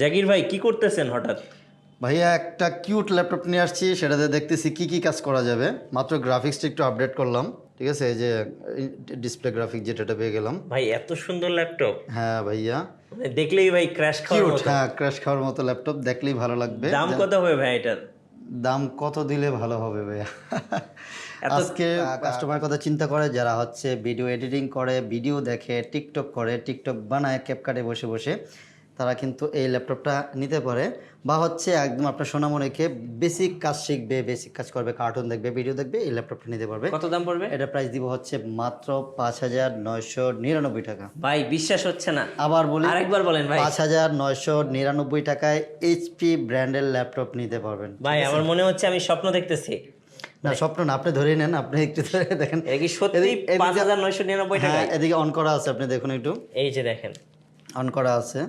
জাকির ভাই কি করতেছেন হঠাৎ? ভাইয়া একটা কিউট ল্যাপটপ নিয়ে আসছি, সেটাতে দেখতেছি কি কি কাজ করা যাবে। মাত্র গ্রাফিক্সটা একটু আপডেট করলাম, ঠিক আছে? এই যে ডিসপ্লে গ্রাফিক যেটা পেয়ে গেলাম। ভাই এত সুন্দর ল্যাপটপ, হ্যাঁ ভাইয়া, মানে দেখলেই ভাই ক্র্যাশ খাওয়ার কিউট। মতো। হ্যাঁ, ক্র্যাশ খাওয়ার মতো ল্যাপটপ, দেখলেই ভালো লাগবে। দাম কত হবে ভাই এটার? দাম কত দিলে ভালো হবে ভাইয়া? এত আজকে কাস্টমার কথা চিন্তা করে, যারা হচ্ছে ভিডিও এডিটিং করে, ভিডিও দেখে, টিকটক করে, টিকটক বানায় ক্যাপকাটে বসে বসে, তারা কিন্তু এই ল্যাপটপটা নিতে পারে। বা হচ্ছে একদম আপনার সোনামণিকে বেসিক কাজ শিখবে, বেসিক কাজ করবে, কার্টুন দেখবে, ভিডিও দেখবে, এই ল্যাপটপটা নিতে পারবে। কত দাম পড়বে? এটা প্রাইস দিব হচ্ছে মাত্র 5,999 টাকা। ভাই বিশ্বাস হচ্ছে না, আবার বলি, আরেকবার বলেন ভাই। 5,999 টাকায় এইচপি ব্র্যান্ডের ল্যাপটপ নিতে পারবেন। ভাই আমার মনে হচ্ছে আমি স্বপ্ন দেখতেছি। না, স্বপ্ন না, আপনি ধরে নেন, আপনি একটু ধরে দেখেন। এটা কি সত্যি 5,999 টাকা? হ্যাঁ, এদিকে অন করা আছে, আপনি দেখুন একটু, এই যে দেখেন। অন করা আছে।